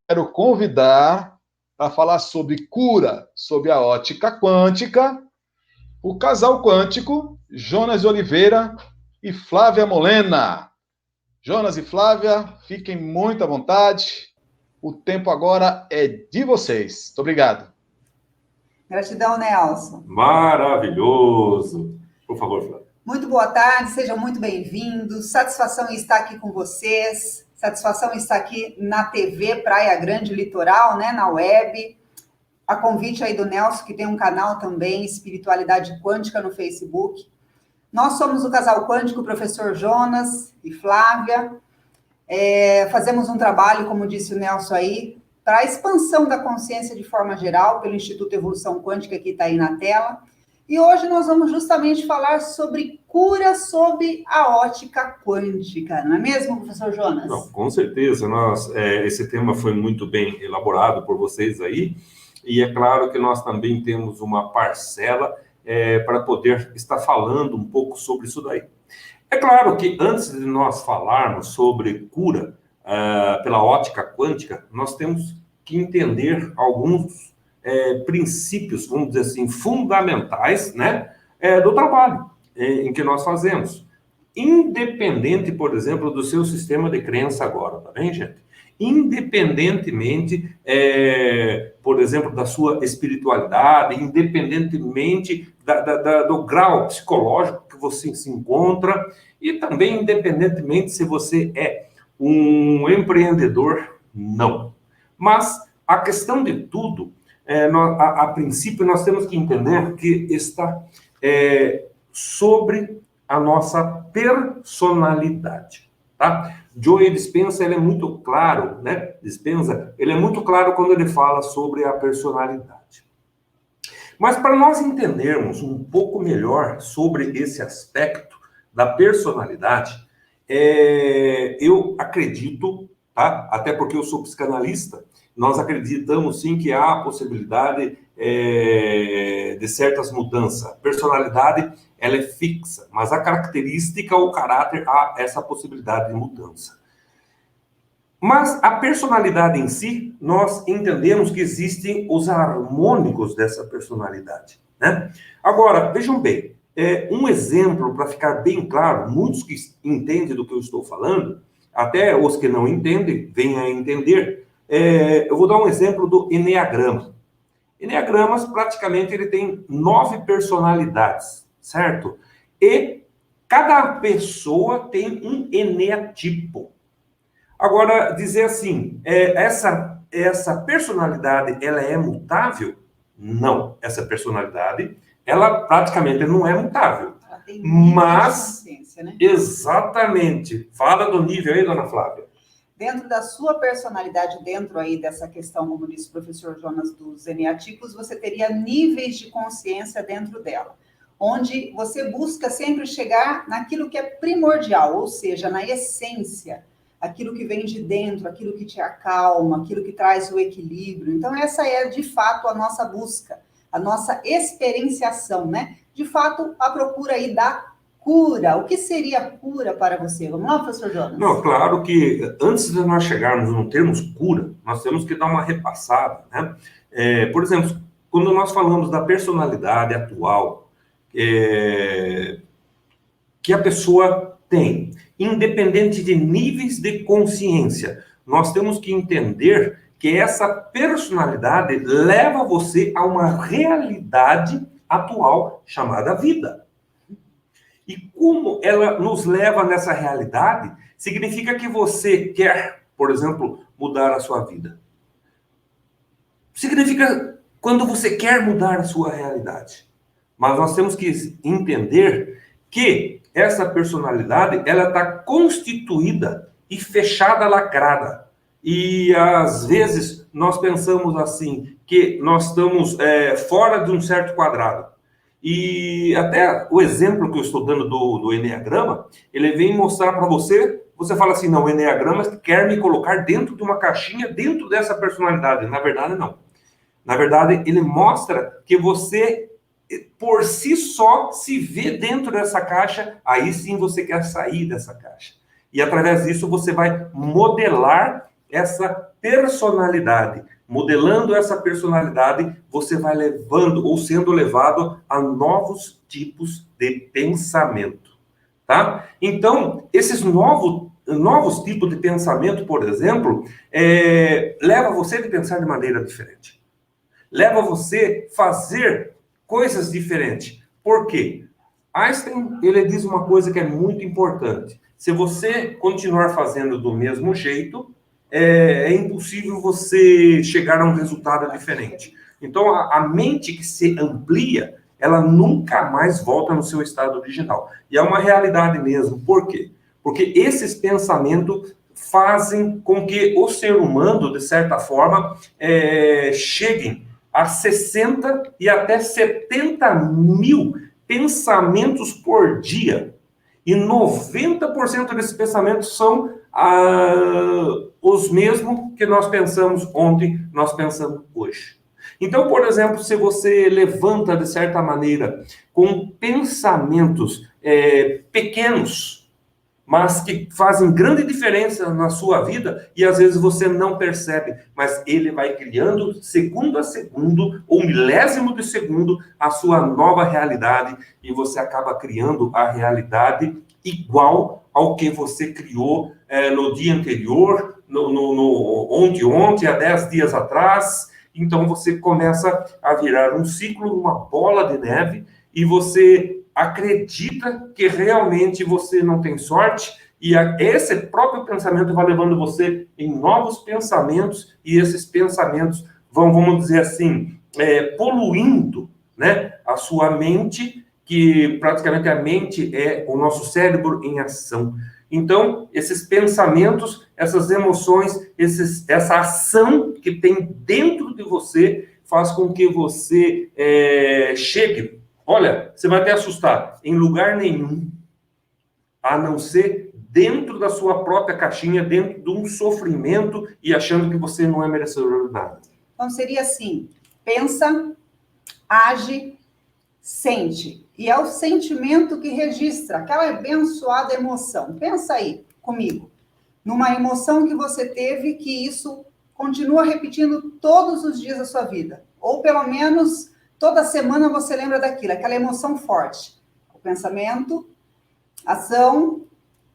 quero convidar para falar sobre cura, sobre a ótica quântica, o casal quântico, Jonas de Oliveira e Flávia Molena. Jonas e Flávia, fiquem muito à vontade. O tempo agora é de vocês. Muito obrigado. Gratidão, Nelson. Maravilhoso. Por favor, Flávia. Muito boa tarde, sejam muito bem-vindos. Satisfação em estar aqui com vocês. Satisfação em estar aqui na TV Praia Grande Litoral, né, na web. A convite aí do Nelson, que tem um canal também, Espiritualidade Quântica, no Facebook. Nós somos o casal quântico, o professor Jonas e Flávia. Fazemos um trabalho, como disse o Nelson aí, para a expansão da consciência de forma geral, pelo Instituto Evolução Quântica, que está aí na tela. E hoje nós vamos justamente falar sobre cura sob a ótica quântica, não é mesmo, professor Jonas? Não, com certeza. Esse tema foi muito bem elaborado por vocês aí, e é claro que nós também temos uma parcela para poder estar falando um pouco sobre isso daí. É claro que antes de nós falarmos sobre cura pela ótica quântica, nós temos que entender alguns princípios, vamos dizer assim, fundamentais, né, do trabalho em que nós fazemos. Independente, por exemplo, do seu sistema de crença agora, tá bem, gente? Independentemente, por exemplo, da sua espiritualidade, independentemente do grau psicológico que você se encontra, e também independentemente se você é um empreendedor, não. Mas a questão de tudo, a princípio, nós temos que entender que está sobre a nossa personalidade, tá? Joe Dispenza, ele é muito claro, né? Dispenza, ele é muito claro quando ele fala sobre a personalidade. Mas para nós entendermos um pouco melhor sobre esse aspecto da personalidade, eu acredito, tá? Até porque eu sou psicanalista, nós acreditamos sim que há a possibilidade de certas mudanças. A personalidade, ela é fixa, mas a característica, o caráter, há essa possibilidade de mudança. Mas a personalidade em si, nós entendemos que existem os harmônicos dessa personalidade, né? Agora, vejam bem, um exemplo para ficar bem claro, muitos que entendem do que eu estou falando, até os que não entendem, venham a entender. Eu vou dar um exemplo do Eneagrama. Eneagramas, praticamente, ele tem 9 personalidades, certo? E cada pessoa tem um eneatipo. Agora, dizer assim, essa personalidade, ela é mutável? Não. Essa personalidade, ela praticamente não é mutável. Ela tem nível de consciência, né? Exatamente. Fala do nível aí, dona Flávia. Dentro da sua personalidade, dentro aí dessa questão, como disse o professor Jonas, dos eneatipos, você teria níveis de consciência dentro dela, onde você busca sempre chegar naquilo que é primordial, ou seja, na essência, aquilo que vem de dentro, aquilo que te acalma, aquilo que traz o equilíbrio. Então, essa é, de fato, a nossa busca, a nossa experienciação, né? De fato, a procura aí da cura. O que seria cura para você? Vamos lá, professor Jonas? Não, claro que antes de nós chegarmos no termos cura, nós temos que dar uma repassada, né? Por exemplo, quando nós falamos da personalidade atual, que a pessoa tem, independente de níveis de consciência, nós temos que entender que essa personalidade leva você a uma realidade atual chamada vida. E como ela nos leva nessa realidade, significa que você quer, por exemplo, mudar a sua vida. Significa quando você quer mudar a sua realidade. Mas nós temos que entender que essa personalidade, ela está constituída e fechada, lacrada. E às vezes nós pensamos assim, que nós estamos fora de um certo quadrado. E até o exemplo que eu estou dando do Eneagrama, ele vem mostrar para você, você fala assim, não, o Eneagrama quer me colocar dentro de uma caixinha, dentro dessa personalidade. Na verdade, não. Na verdade, ele mostra que você, por si só, se vê dentro dessa caixa, aí sim você quer sair dessa caixa. E através disso você vai modelar essa personalidade. Modelando essa personalidade, você vai levando ou sendo levado a novos tipos de pensamento, tá? Então, esses novos tipos de pensamento, por exemplo, leva você a pensar de maneira diferente. Leva você a fazer coisas diferentes. Por quê? Einstein, ele diz uma coisa que é muito importante. Se você continuar fazendo do mesmo jeito, é impossível você chegar a um resultado diferente. Então, a mente que se amplia, ela nunca mais volta no seu estado original. E é uma realidade mesmo. Por quê? Porque esses pensamentos fazem com que o ser humano, de certa forma, cheguem a 60 e até 70 mil pensamentos por dia. E 90% desses pensamentos são os mesmos que nós pensamos ontem, nós pensamos hoje. Então, por exemplo, se você levanta, de certa maneira, com pensamentos pequenos, mas que fazem grande diferença na sua vida, e às vezes você não percebe, mas ele vai criando, segundo a segundo, ou milésimo de segundo, a sua nova realidade, e você acaba criando a realidade igual ao que você criou no dia anterior, ontem, há 10 dias atrás. Então você começa a virar um ciclo, uma bola de neve, e você acredita que realmente você não tem sorte, e esse próprio pensamento vai levando você em novos pensamentos, e esses pensamentos vão, vamos dizer assim, poluindo, né, a sua mente, que praticamente a mente é o nosso cérebro em ação. Então, esses pensamentos, essas emoções, essa ação que tem dentro de você, faz com que você chegue. Olha, você vai até assustar, em lugar nenhum, a não ser dentro da sua própria caixinha, dentro de um sofrimento e achando que você não é merecedor de nada. Então seria assim, pensa, age, sente. E é o sentimento que registra aquela abençoada emoção. Pensa aí comigo, numa emoção que você teve, que isso continua repetindo todos os dias da sua vida. Ou pelo menos toda semana você lembra daquilo, aquela emoção forte. O pensamento, ação,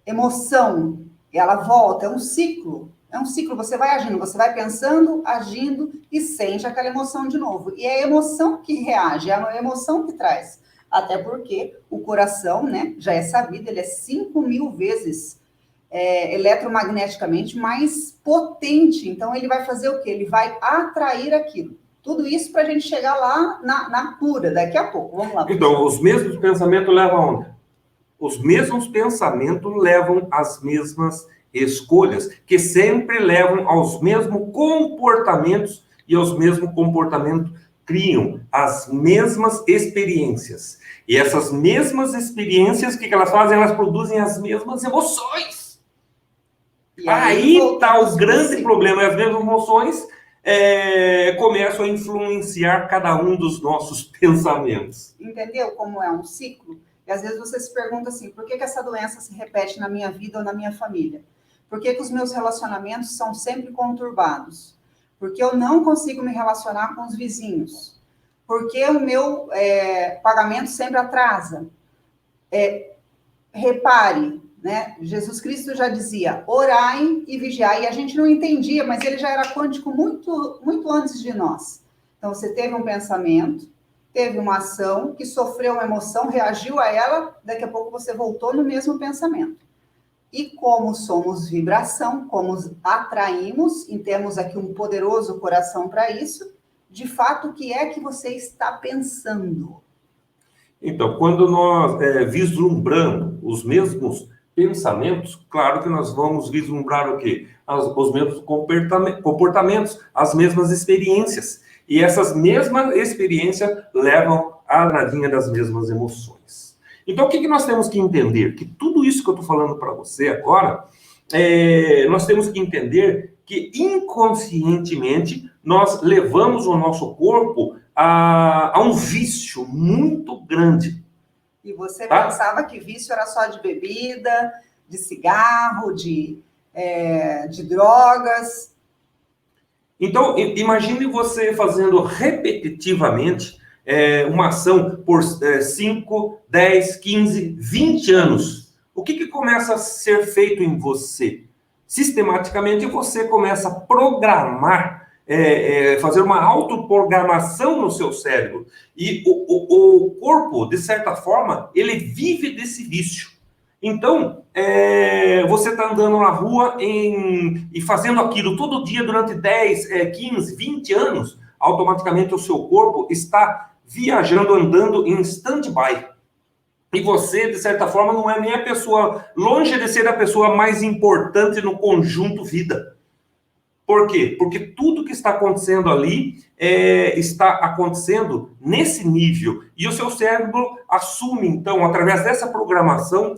emoção. E ela volta, é um ciclo. É um ciclo, você vai agindo, você vai pensando, agindo e sente aquela emoção de novo. E é a emoção que reage, é a emoção que traz. Até porque o coração, né, já é sabido, ele é 5.000 vezes eletromagneticamente mais potente. Então, ele vai fazer o quê? Ele vai atrair aquilo. Tudo isso para a gente chegar lá na cura, daqui a pouco. Vamos lá. Então, os mesmos pensamentos levam aonde? Os mesmos pensamentos levam às mesmas escolhas, que sempre levam aos mesmos comportamentos, e aos mesmos comportamentos criam as mesmas experiências. E essas mesmas experiências, o que elas fazem? Elas produzem as mesmas emoções. E aí está o grande problema. As mesmas emoções começam a influenciar cada um dos nossos pensamentos. Entendeu como é um ciclo? E às vezes você se pergunta assim, por que essa doença se repete na minha vida ou na minha família? Por que os meus relacionamentos são sempre conturbados? Por que eu não consigo me relacionar com os vizinhos? Por que o meu pagamento sempre atrasa? Repare, né? Jesus Cristo já dizia, orai e vigiai, e a gente não entendia, mas ele já era quântico muito, muito antes de nós. Então, você teve um pensamento, teve uma ação, que sofreu uma emoção, reagiu a ela, daqui a pouco você voltou no mesmo pensamento. E como somos vibração, como atraímos, e temos aqui um poderoso coração para isso, de fato, o que é que você está pensando? Então, quando nós vislumbramos os mesmos pensamentos, claro que nós vamos vislumbrar o quê? Os mesmos comportamentos, as mesmas experiências. E essas mesmas experiências levam à nadinha das mesmas emoções. Então, o que nós temos que entender? Que tudo isso que eu estou falando para você agora, nós temos que entender que inconscientemente nós levamos o nosso corpo a um vício muito grande. E você pensava que vício era só de bebida, de cigarro, de drogas. Então, imagine você fazendo repetitivamente uma ação por 5, 10, 15, 20 anos. O que começa a ser feito em você? Sistematicamente, você começa a programar, fazer uma autoprogramação no seu cérebro. E o corpo, de certa forma, ele vive desse vício. Então, você está andando na rua e fazendo aquilo todo dia durante 10, 15, 20 anos, automaticamente o seu corpo está viajando, andando em stand-by. E você, de certa forma, não é nem a pessoa, longe de ser a pessoa mais importante no conjunto vida. Por quê? Porque tudo que está acontecendo ali está acontecendo nesse nível. E o seu cérebro assume, então, através dessa programação,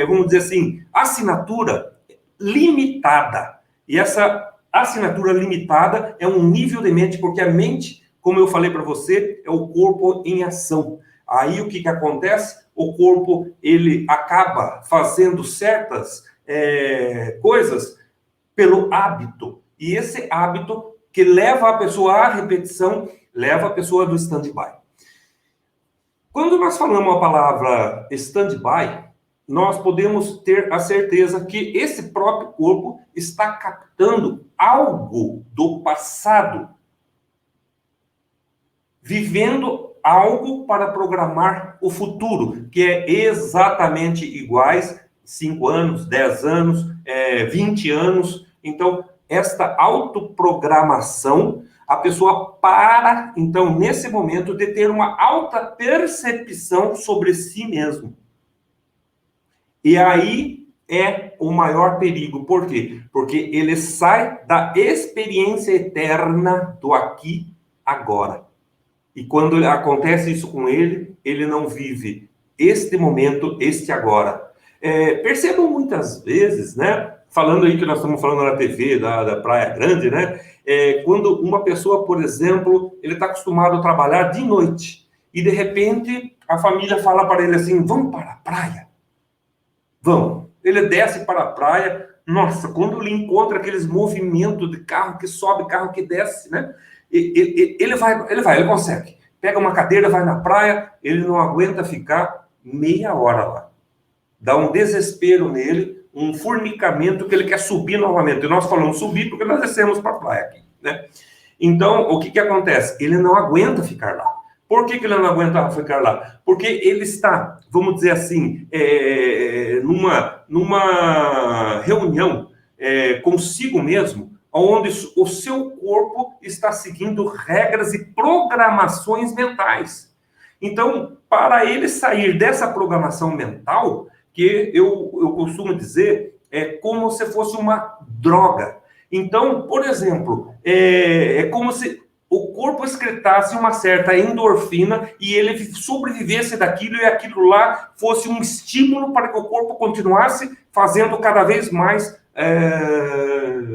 vamos dizer assim, assinatura limitada. E essa assinatura limitada é um nível de mente, porque a mente, como eu falei para você, é o corpo em ação. Aí o que acontece? O corpo, ele acaba fazendo certas coisas pelo hábito. E esse hábito que leva a pessoa à repetição, leva a pessoa do stand-by. Quando nós falamos a palavra stand-by, nós podemos ter a certeza que esse próprio corpo está captando algo do passado, vivendo algo para programar o futuro, que é exatamente iguais 5 anos, 10 anos, 20 anos. Então, esta autoprogramação, a pessoa para, então, nesse momento, de ter uma alta percepção sobre si mesmo. E aí é o maior perigo. Por quê? Porque ele sai da experiência eterna do aqui, agora. E quando acontece isso com ele, ele não vive este momento, este agora. Percebam muitas vezes, né? Falando aí que nós estamos falando na TV da Praia Grande, né? Quando uma pessoa, por exemplo, ele está acostumado a trabalhar de noite e de repente a família fala para ele assim: vamos para a praia. Vamos. Ele desce para a praia. Nossa, quando ele encontra aqueles movimentos de carro que sobe, carro que desce, né? Ele consegue. Pega uma cadeira, vai na praia, ele não aguenta ficar meia hora lá. Dá um desespero nele, um fornicamento que ele quer subir novamente. E nós falamos subir porque nós descemos para a praia aqui, né? Então, o que acontece? Ele não aguenta ficar lá. Por que ele não aguenta ficar lá? Porque ele está, vamos dizer assim, numa reunião consigo mesmo, onde o seu corpo está seguindo regras e programações mentais. Então, para ele sair dessa programação mental, que eu costumo dizer, é como se fosse uma droga. Então, por exemplo, é como se o corpo excretasse uma certa endorfina e ele sobrevivesse daquilo e aquilo lá fosse um estímulo para que o corpo continuasse fazendo cada vez mais,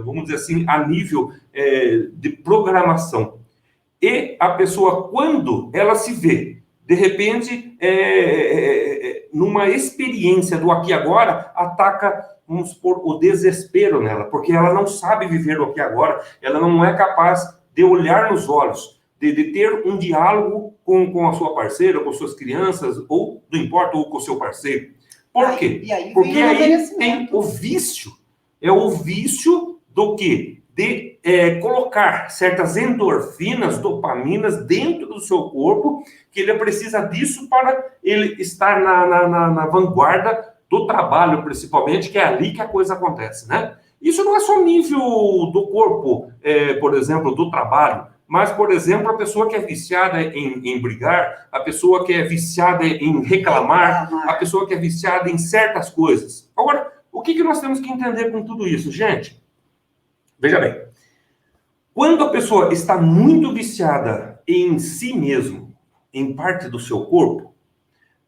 vamos dizer assim, a nível de programação. E a pessoa, quando ela se vê, de repente, numa experiência do aqui e agora, ataca, vamos supor, o desespero nela, porque ela não sabe viver o aqui e agora, ela não é capaz de olhar nos olhos, de ter um diálogo com a sua parceira, com suas crianças, ou, não importa, ou com o seu parceiro. Por quê? Porque aí tem o vício. É o vício do quê? De colocar certas endorfinas, dopaminas dentro do seu corpo, que ele precisa disso para ele estar na vanguarda do trabalho, principalmente, que é ali que a coisa acontece, né? Isso não é só nível do corpo, por exemplo, do trabalho, mas, por exemplo, a pessoa que é viciada em brigar, a pessoa que é viciada em reclamar, a pessoa que é viciada em certas coisas. Agora, o que nós temos que entender com tudo isso, gente? Veja bem, quando a pessoa está muito viciada em si mesmo, em parte do seu corpo,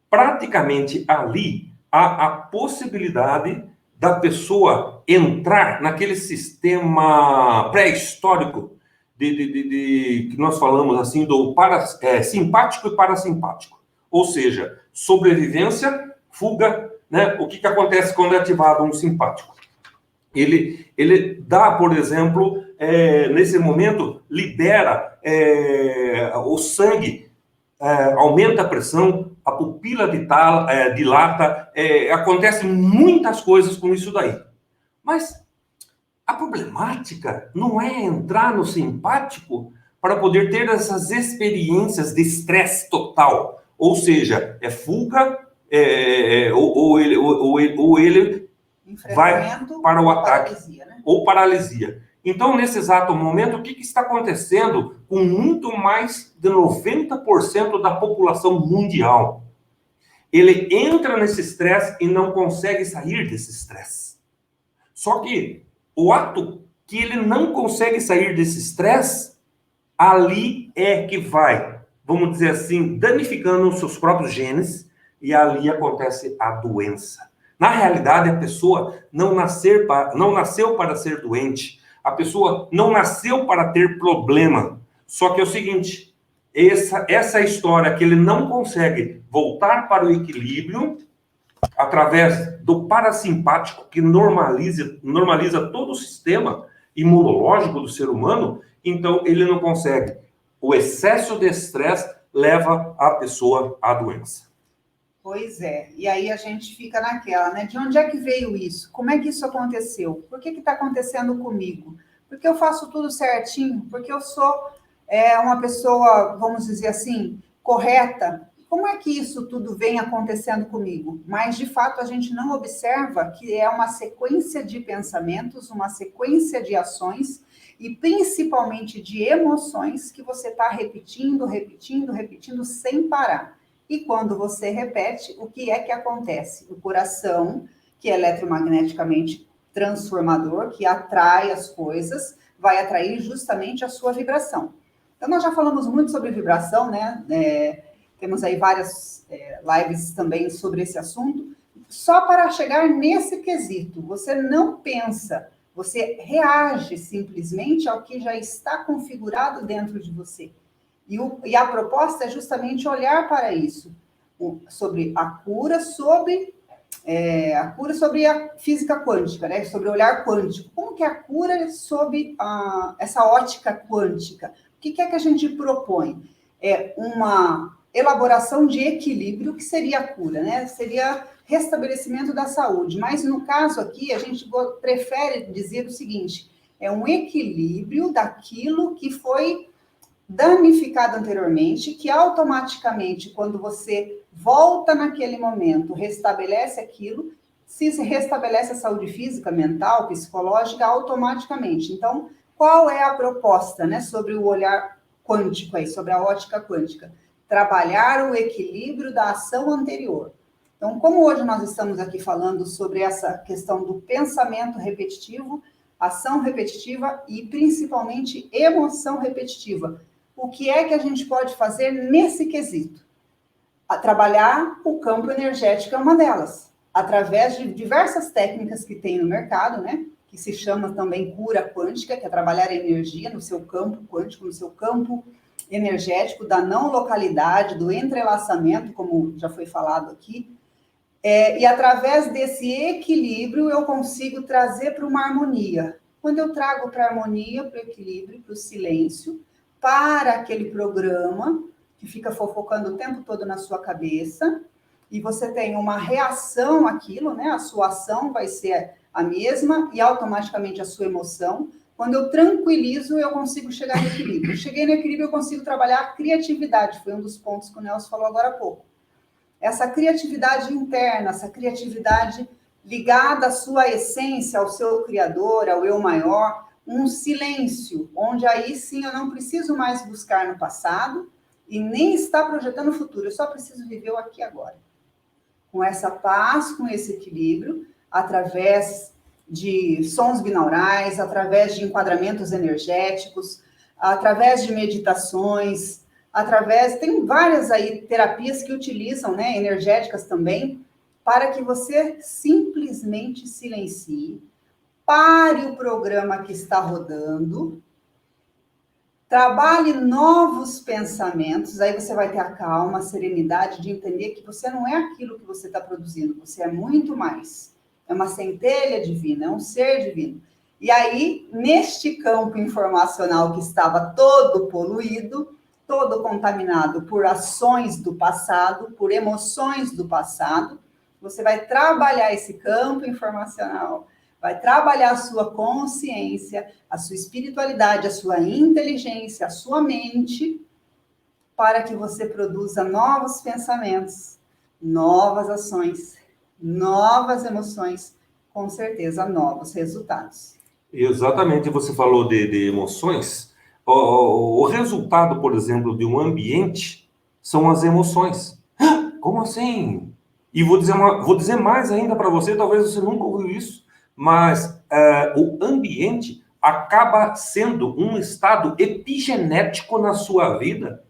praticamente ali há a possibilidade da pessoa entrar naquele sistema pré-histórico que nós falamos assim, do simpático e parasimpático. Ou seja, sobrevivência, fuga, né? O que acontece quando é ativado um simpático? Ele dá, por exemplo, nesse momento, libera o sangue, aumenta a pressão, a pupila dilata, acontecem muitas coisas com isso daí. Mas a problemática não é entrar no simpático para poder ter essas experiências de estresse total. Ou seja, é fuga, ou ele vai para o ataque, paralisia, né? Ou paralisia. Então, nesse exato momento, o que está acontecendo com muito mais de 90% da população mundial? Ele entra nesse estresse e não consegue sair desse estresse. Só que o ato que ele não consegue sair desse estresse, ali é que vai, vamos dizer assim, danificando os seus próprios genes, e ali acontece a doença. Na realidade, a pessoa não nasceu para ser doente, a pessoa não nasceu para ter problema. Só que é o seguinte, essa história que ele não consegue voltar para o equilíbrio, através do parasimpático, que normaliza todo o sistema imunológico do ser humano, então ele não consegue. O excesso de estresse leva a pessoa à doença. Pois é, e aí a gente fica naquela, né? De onde é que veio isso? Como é que isso aconteceu? Por que está acontecendo comigo? Porque eu faço tudo certinho? Porque eu sou uma pessoa, vamos dizer assim, correta? Como é que isso tudo vem acontecendo comigo? Mas, de fato, a gente não observa que é uma sequência de pensamentos, uma sequência de ações e, principalmente, de emoções que você está repetindo sem parar. E quando você repete, o que é que acontece? O coração, que é eletromagneticamente transformador, que atrai as coisas, vai atrair justamente a sua vibração. Então, nós já falamos muito sobre vibração, né? Temos aí várias lives também sobre esse assunto. Só para chegar nesse quesito, você não pensa, você reage simplesmente ao que já está configurado dentro de você. E a proposta é justamente olhar para isso, sobre a cura, sobre a física quântica, né? Sobre o olhar quântico. Como que é a cura sob essa ótica quântica? O que é que a gente propõe? É uma elaboração de equilíbrio, que seria a cura, né? Seria restabelecimento da saúde. Mas, no caso aqui, a gente prefere dizer o seguinte, é um equilíbrio daquilo que foi danificado anteriormente, que automaticamente, quando você volta naquele momento, restabelece aquilo, se restabelece a saúde física, mental, psicológica, automaticamente. Então, qual é a proposta, né, sobre o olhar quântico aí, sobre a ótica quântica? Trabalhar o equilíbrio da ação anterior. Então, como hoje nós estamos aqui falando sobre essa questão do pensamento repetitivo, ação repetitiva e, principalmente, emoção repetitiva, o que é que a gente pode fazer nesse quesito? Trabalhar o campo energético é uma delas, através de diversas técnicas que tem no mercado, né? Que se chama também cura quântica, que é trabalhar a energia no seu campo quântico, no seu campo energético, da não localidade, do entrelaçamento, como já foi falado aqui. E através desse equilíbrio eu consigo trazer para uma harmonia. Quando eu trago para a harmonia, para o equilíbrio, para o silêncio, para aquele programa que fica fofocando o tempo todo na sua cabeça, e você tem uma reação àquilo, né? A sua ação vai ser a mesma e automaticamente a sua emoção. Quando eu tranquilizo, eu consigo chegar no equilíbrio. Cheguei no equilíbrio, eu consigo trabalhar a criatividade, foi um dos pontos que o Nelson falou agora há pouco. Essa criatividade interna, essa criatividade ligada à sua essência, ao seu criador, ao eu maior, um silêncio, onde aí sim eu não preciso mais buscar no passado e nem estar projetando o futuro, eu só preciso viver o aqui e agora. Com essa paz, com esse equilíbrio, através de sons binaurais, através de enquadramentos energéticos, através de meditações, tem várias aí terapias que utilizam, né, energéticas também, para que você simplesmente silencie, pare o programa que está rodando, trabalhe novos pensamentos, aí você vai ter a calma, a serenidade de entender que você não é aquilo que você está produzindo, você é muito mais. é uma centelha divina, é um ser divino. E aí, neste campo informacional que estava todo poluído, todo contaminado por ações do passado, por emoções do passado, você vai trabalhar esse campo informacional, vai trabalhar a sua consciência, a sua espiritualidade, a sua inteligência, a sua mente, para que você produza novos pensamentos, novas ações, novas emoções, com certeza, novos resultados. Exatamente, você falou de emoções. O resultado, por exemplo, de um ambiente são as emoções. Como assim? E vou dizer mais ainda para você, talvez você nunca ouviu isso, mas o ambiente acaba sendo um estado epigenético na sua vida,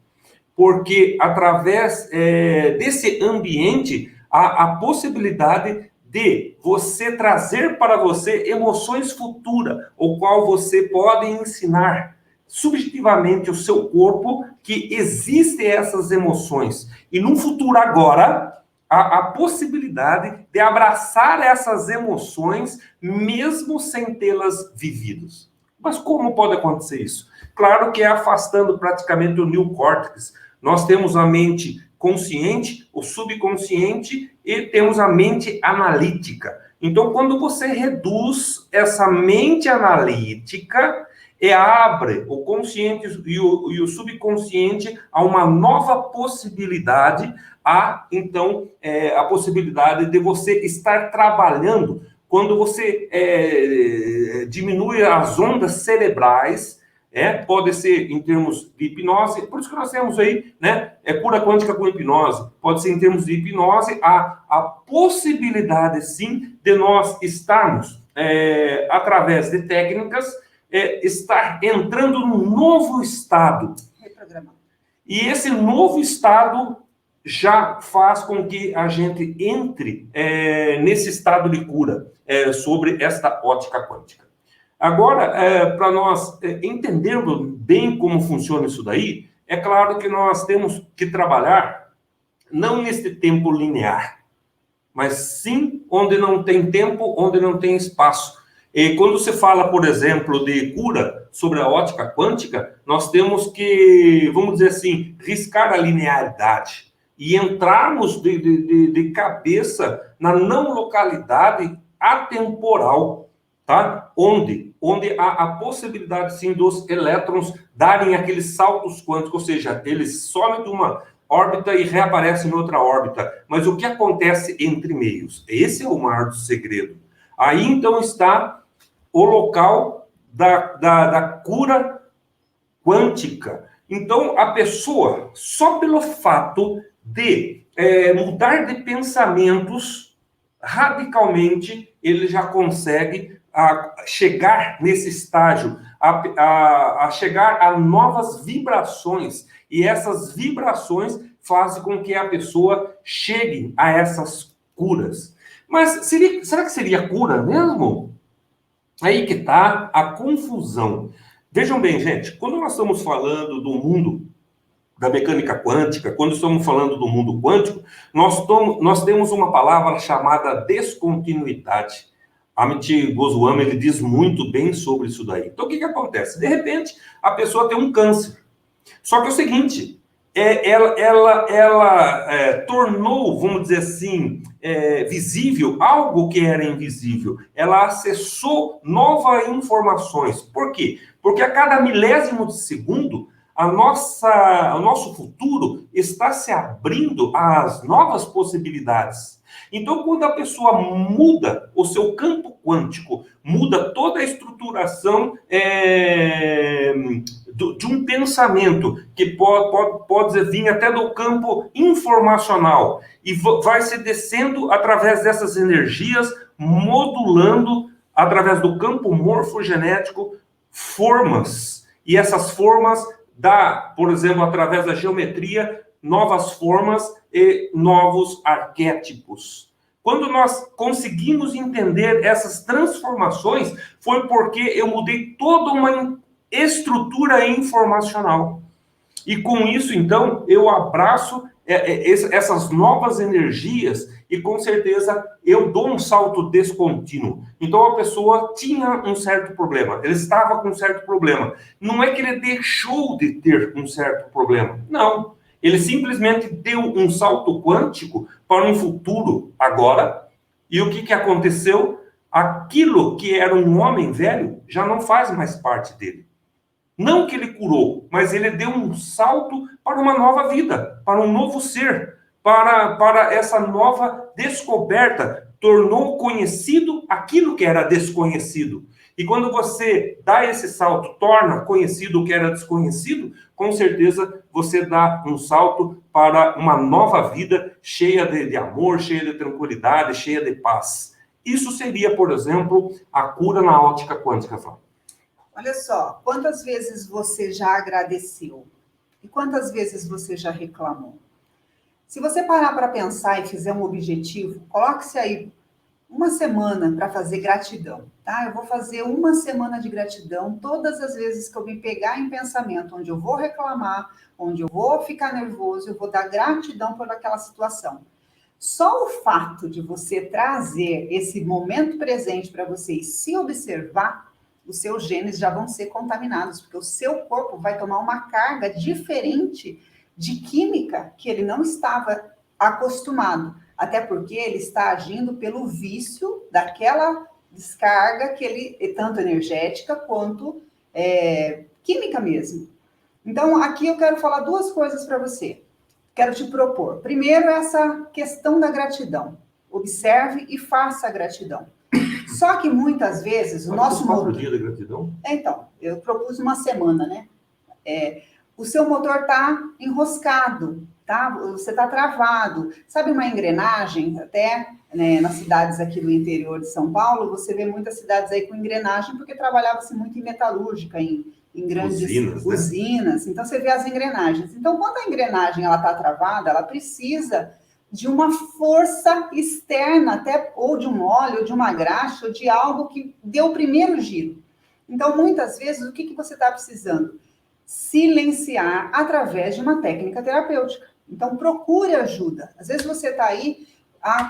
porque através desse ambiente há a possibilidade de você trazer para você emoções futuras, o qual você pode ensinar subjetivamente o seu corpo que existem essas emoções. E num futuro agora, há a possibilidade de abraçar essas emoções, mesmo sem tê-las vividas. Mas como pode acontecer isso? Claro que é afastando praticamente o neocórtex. Nós temos a mente consciente, o subconsciente e temos a mente analítica. Então, quando você reduz essa mente analítica, abre o consciente e o subconsciente a uma nova possibilidade, então, a possibilidade de você estar trabalhando quando você diminui as ondas cerebrais. Pode ser em termos de hipnose, por isso que nós temos aí, né, cura quântica com hipnose, pode ser em termos de hipnose, a possibilidade, sim, de nós estarmos, através de técnicas, estar entrando num novo estado. E esse novo estado já faz com que a gente entre nesse estado de cura, sobre esta ótica quântica. Agora, para nós entendermos bem como funciona isso daí, é claro que nós temos que trabalhar não neste tempo linear, mas sim onde não tem tempo, onde não tem espaço. E quando se fala, por exemplo, de cura sobre a ótica quântica, nós temos que, vamos dizer assim, riscar a linearidade e entrarmos de cabeça na não localidade atemporal, tá? Onde há a possibilidade, sim, dos elétrons darem aqueles saltos quânticos, ou seja, eles somem de uma órbita e reaparecem em outra órbita. Mas o que acontece entre meios? Esse é o maior segredo. Aí, então, está o local da cura quântica. Então, a pessoa, só pelo fato de mudar de pensamentos radicalmente, ele já consegue chegar nesse estágio, a chegar a novas vibrações. E essas vibrações fazem com que a pessoa chegue a essas curas. Mas será que seria cura mesmo? Aí que está a confusão. Vejam bem, gente, quando nós estamos falando do mundo da mecânica quântica, quando estamos falando do mundo quântico, nós temos uma palavra chamada descontinuidade. Amit Goswami, ele diz muito bem sobre isso daí. Então, o que acontece? De repente, a pessoa tem um câncer. Só que é o seguinte, ela tornou, vamos dizer assim, visível algo que era invisível. Ela acessou novas informações. Por quê? Porque a cada milésimo de segundo, o nosso futuro está se abrindo às novas possibilidades. Então, quando a pessoa muda o seu campo quântico, muda toda a estruturação de um pensamento que pode vir até do campo informacional e vai se descendo através dessas energias, modulando através do campo morfogenético formas. E essas formas dá, por exemplo, através da geometria, novas formas e novos arquétipos. Quando nós conseguimos entender essas transformações, foi porque eu mudei toda uma estrutura informacional. E com isso, então, eu abraço essas novas energias e, com certeza, eu dou um salto descontínuo. Então, a pessoa tinha um certo problema, ele estava com um certo problema. Não é que ele deixou de ter um certo problema, não. Ele simplesmente deu um salto quântico para um futuro agora, e o que aconteceu? Aquilo que era um homem velho já não faz mais parte dele. Não que ele curou, mas ele deu um salto para uma nova vida, para um novo ser, para essa nova descoberta. Tornou conhecido aquilo que era desconhecido. E quando você dá esse salto, torna conhecido o que era desconhecido, com certeza você dá um salto para uma nova vida cheia de amor, cheia de tranquilidade, cheia de paz. Isso seria, por exemplo, a cura na ótica quântica, Flávia. Olha só, quantas vezes você já agradeceu? E quantas vezes você já reclamou? Se você parar para pensar e fizer um objetivo, coloque-se aí uma semana para fazer gratidão, tá? Eu vou fazer uma semana de gratidão todas as vezes que eu me pegar em pensamento, onde eu vou reclamar, onde eu vou ficar nervoso, eu vou dar gratidão por aquela situação. Só o fato de você trazer esse momento presente para você e se observar, os seus genes já vão ser contaminados, porque o seu corpo vai tomar uma carga diferente de química que ele não estava acostumado, até porque ele está agindo pelo vício daquela descarga que ele, tanto energética quanto química mesmo. Então, aqui eu quero falar duas coisas para você. Quero te propor. Primeiro, essa questão da gratidão. Observe e faça a gratidão. Só que muitas vezes o nosso motor... dia de gratidão? Então, eu propus uma semana, né? O seu motor está enroscado, tá? Você está travado. Sabe uma engrenagem? Até né, nas cidades aqui do interior de São Paulo, você vê muitas cidades aí com engrenagem, porque trabalhava-se muito em metalúrgica, em grandes usinas. Então, você vê as engrenagens. Então, quando a engrenagem está travada, ela precisa de uma força externa, até ou de um óleo, ou de uma graxa, ou de algo que dê o primeiro giro. Então, muitas vezes, o que você está precisando? Silenciar através de uma técnica terapêutica. Então, procure ajuda. Às vezes você está aí,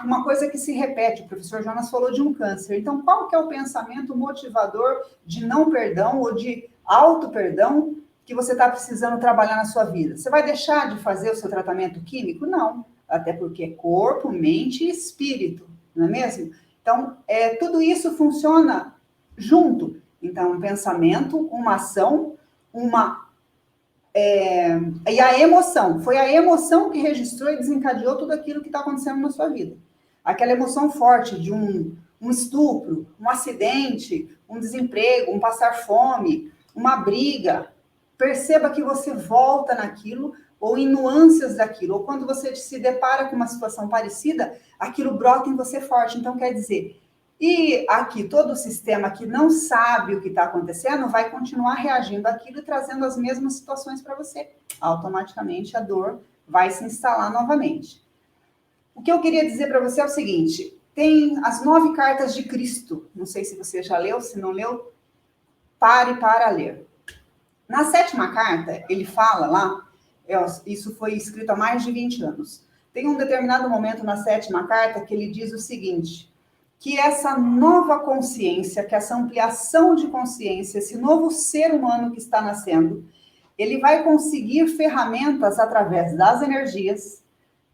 uma coisa que se repete, o professor Jonas falou de um câncer. Então, qual que é o pensamento motivador de não perdão ou de auto-perdão que você está precisando trabalhar na sua vida? Você vai deixar de fazer o seu tratamento químico? Não. Até porque é corpo, mente e espírito, não é mesmo? Então, tudo isso funciona junto. Então, um pensamento, uma ação, e a emoção. Foi a emoção que registrou e desencadeou tudo aquilo que está acontecendo na sua vida. Aquela emoção forte de um estupro, um acidente, um desemprego, um passar fome, uma briga. Perceba que você volta naquilo ou em nuances daquilo. Ou quando você se depara com uma situação parecida, aquilo brota em você forte. Então, quer dizer... E aqui, todo o sistema que não sabe o que está acontecendo vai continuar reagindo àquilo e trazendo as mesmas situações para você. Automaticamente a dor vai se instalar novamente. O que eu queria dizer para você é o seguinte, tem as 9 cartas de Cristo. Não sei se você já leu, se não leu, pare para ler. Na 7ª carta, ele fala lá, isso foi escrito há mais de 20 anos. Tem um determinado momento na 7ª carta que ele diz o seguinte... que essa nova consciência, que essa ampliação de consciência, esse novo ser humano que está nascendo, ele vai conseguir ferramentas através das energias,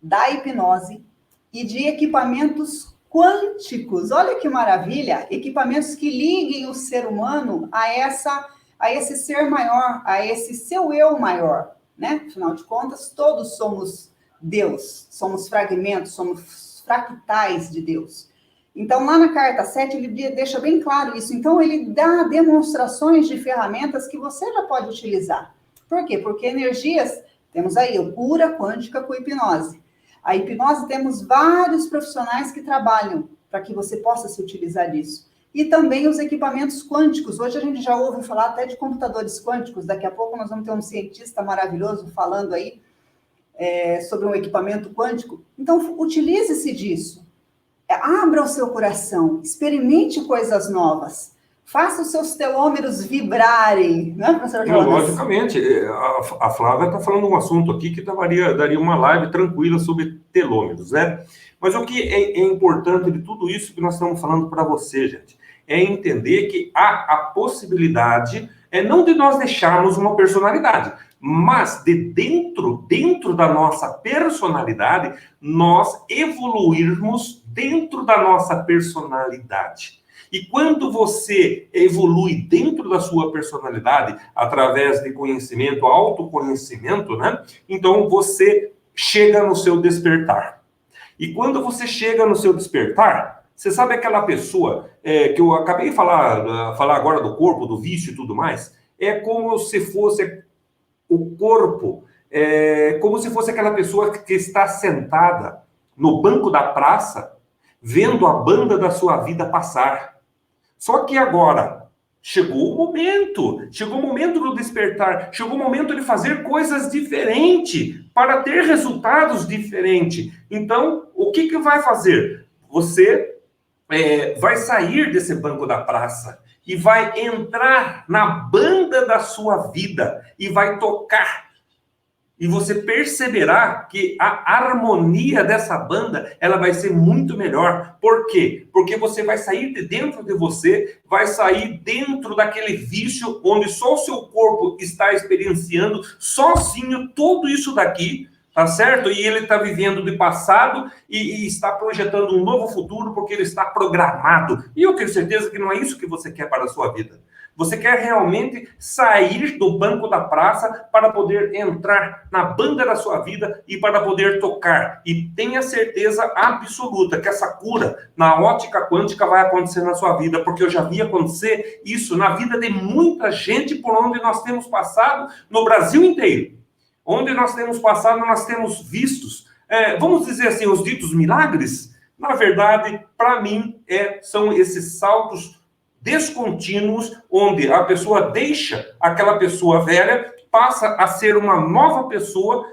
da hipnose e de equipamentos quânticos. Olha que maravilha! Equipamentos que liguem o ser humano a esse ser maior, a esse seu eu maior, né? Afinal de contas, todos somos Deus, somos fragmentos, somos fractais de Deus. Então, lá na carta 7, ele deixa bem claro isso. Então, ele dá demonstrações de ferramentas que você já pode utilizar. Por quê? Porque energias, temos aí a cura quântica com hipnose. A hipnose, temos vários profissionais que trabalham para que você possa se utilizar disso. E também os equipamentos quânticos. Hoje a gente já ouve falar até de computadores quânticos. Daqui a pouco nós vamos ter um cientista maravilhoso falando aí sobre um equipamento quântico. Então, utilize-se disso. Abra o seu coração, experimente coisas novas, Faça os seus telômeros vibrarem, né, professor Jonas? Logicamente. A Flávia está falando um assunto aqui que daria uma live tranquila sobre telômeros, né? Mas o que é importante de tudo isso que nós estamos falando para você, gente, é entender que há a possibilidade, não de nós deixarmos uma personalidade, mas de dentro da nossa personalidade, nós evoluirmos dentro da nossa personalidade. E quando você evolui dentro da sua personalidade, através de conhecimento, autoconhecimento, né? Então você chega no seu despertar. E quando você chega no seu despertar, você sabe aquela pessoa que eu acabei de falar agora do corpo, do vício e tudo mais, é como se fosse o corpo, como se fosse aquela pessoa que está sentada no banco da praça, vendo a banda da sua vida passar. Só que agora, chegou o momento do despertar, chegou o momento de fazer coisas diferentes, para ter resultados diferentes. Então, o que vai fazer? Você vai sair desse banco da praça e vai entrar na banda da sua vida e vai tocar. E você perceberá que a harmonia dessa banda, ela vai ser muito melhor. Por quê? Porque você vai sair de dentro de você, vai sair dentro daquele vício onde só o seu corpo está experienciando sozinho tudo isso daqui, tá certo? E ele está vivendo de passado e está projetando um novo futuro porque ele está programado. E eu tenho certeza que não é isso que você quer para a sua vida. Você quer realmente sair do banco da praça para poder entrar na banda da sua vida e para poder tocar. E tenha certeza absoluta que essa cura na ótica quântica vai acontecer na sua vida, porque eu já vi acontecer isso na vida de muita gente por onde nós temos passado no Brasil inteiro. Onde nós temos passado, nós temos vistos, vamos dizer assim, os ditos milagres. Na verdade, para mim, são esses saltos descontínuos, onde a pessoa deixa aquela pessoa velha, passa a ser uma nova pessoa,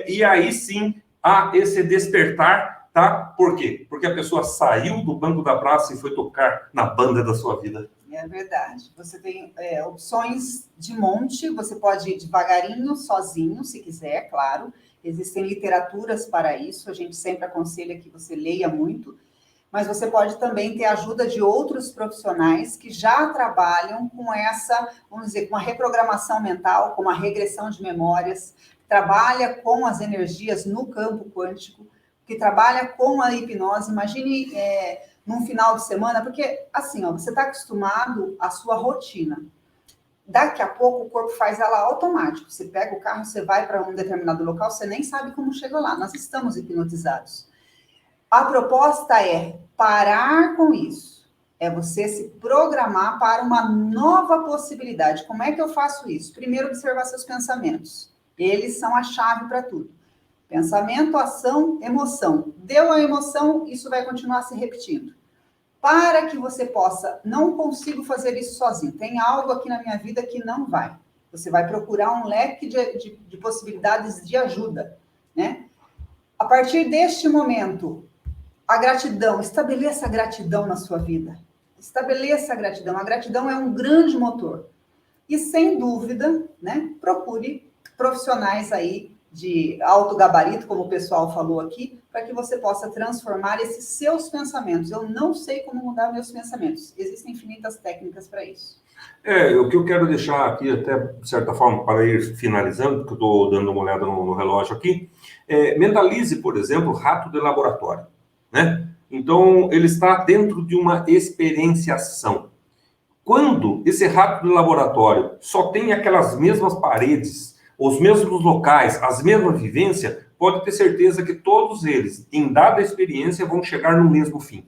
e aí sim há esse despertar, tá? Por quê? Porque a pessoa saiu do banco da praça e foi tocar na banda da sua vida. É verdade. Você tem opções de monte, você pode ir devagarinho, sozinho, se quiser, claro. Existem literaturas para isso, a gente sempre aconselha que você leia muito. Mas você pode também ter a ajuda de outros profissionais que já trabalham com essa, vamos dizer, com a reprogramação mental, com a regressão de memórias, que trabalha com as energias no campo quântico, que trabalha com a hipnose. Imagine num final de semana, porque assim, ó, você está acostumado à sua rotina. Daqui a pouco o corpo faz ela automático. Você pega o carro, você vai para um determinado local, você nem sabe como chegou lá. Nós estamos hipnotizados. A proposta é parar com isso. É você se programar para uma nova possibilidade. Como é que eu faço isso? Primeiro, observar seus pensamentos. Eles são a chave para tudo. Pensamento, ação, emoção. Deu a emoção, isso vai continuar se repetindo. Para que você possa, não consigo fazer isso sozinho. Tem algo aqui na minha vida que não vai. Você vai procurar um leque de possibilidades de ajuda, né? A partir deste momento, a gratidão, estabeleça a gratidão na sua vida. Estabeleça a gratidão. A gratidão é um grande motor. E, sem dúvida, né, procure profissionais aí de alto gabarito, como o pessoal falou aqui, para que você possa transformar esses seus pensamentos. Eu não sei como mudar meus pensamentos. Existem infinitas técnicas para isso. O que eu quero deixar aqui, até de certa forma, para ir finalizando, porque eu estou dando uma olhada no relógio aqui, mentalize, por exemplo, rato de laboratório, né? Então, ele está dentro de uma experienciação. Quando esse rato de laboratório só tem aquelas mesmas paredes, os mesmos locais, as mesmas vivências, pode ter certeza que todos eles, em dada experiência, vão chegar no mesmo fim.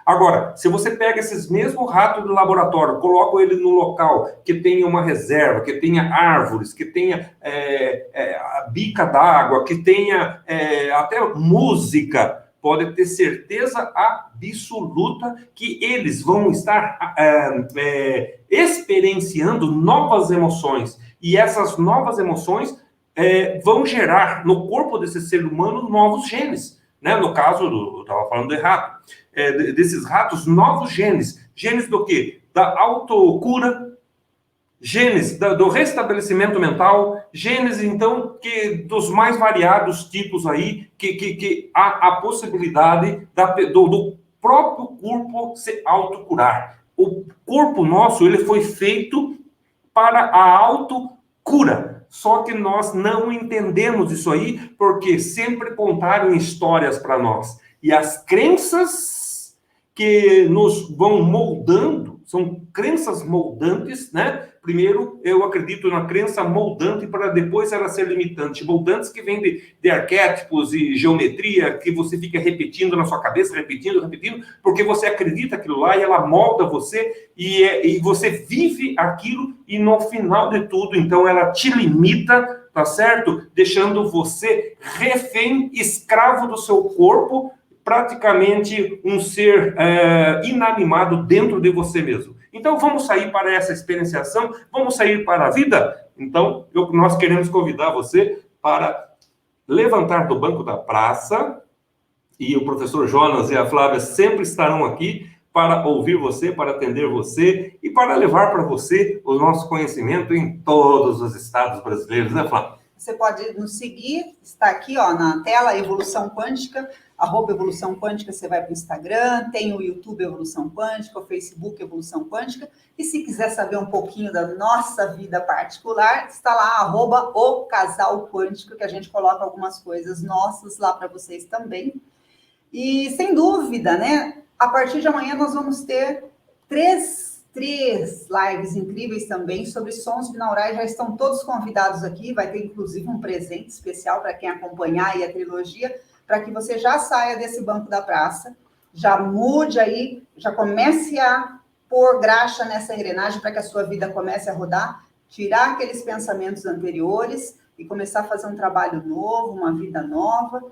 Agora, se você pega esses mesmos ratos de laboratório, coloca ele no local que tenha uma reserva, que tenha árvores, que tenha a bica d'água, que tenha até música, pode ter certeza absoluta que eles vão estar experienciando novas emoções. E essas novas emoções vão gerar no corpo desse ser humano novos genes. Né? No caso, eu estava falando de rato, desses ratos, novos genes. Genes do quê? da autocura, Gênese do restabelecimento mental, Gênese, então, dos mais variados tipos aí, que há a possibilidade do próprio corpo se autocurar. O corpo nosso, ele foi feito para a autocura. Só que nós não entendemos isso aí, porque sempre contaram histórias para nós. E as crenças que nos vão moldando, são crenças moldantes, né? Primeiro, eu acredito na crença moldante para depois ela ser limitante. Moldantes que vêm de arquétipos e geometria que você fica repetindo na sua cabeça, repetindo, porque você acredita aquilo lá e ela molda você e você vive aquilo e no final de tudo, então ela te limita, tá certo? Deixando você refém, escravo do seu corpo, praticamente um ser inanimado dentro de você mesmo. Então, vamos sair para essa experienciação, vamos sair para a vida? Então, nós queremos convidar você para levantar do banco da praça, e o professor Jonas e a Flávia sempre estarão aqui para ouvir você, para atender você e para levar para você o nosso conhecimento em todos os estados brasileiros, né, Flávia? Você pode nos seguir, está aqui ó, na tela, Evolução Quântica, @Evolução Quântica, você vai para o Instagram, tem o YouTube Evolução Quântica, o Facebook Evolução Quântica, e se quiser saber um pouquinho da nossa vida particular, está lá, @O Casal Quântico, que a gente coloca algumas coisas nossas lá para vocês também. E sem dúvida, né, a partir de amanhã nós vamos ter três lives incríveis também sobre sons binaurais, já estão todos convidados aqui, vai ter inclusive um presente especial para quem acompanhar aí a trilogia, para que você já saia desse banco da praça, já mude aí, já comece a pôr graxa nessa engrenagem para que a sua vida comece a rodar, tirar aqueles pensamentos anteriores e começar a fazer um trabalho novo, uma vida nova.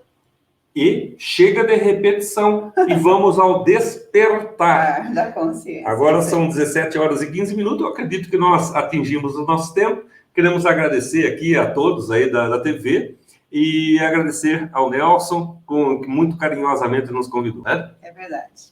E chega de repetição e vamos ao despertar. Da consciência. Agora são 17 horas e 15 minutos, eu acredito que nós atingimos o nosso tempo. Queremos agradecer aqui a todos aí da TV e agradecer ao Nelson, que muito carinhosamente nos convidou, né? É verdade.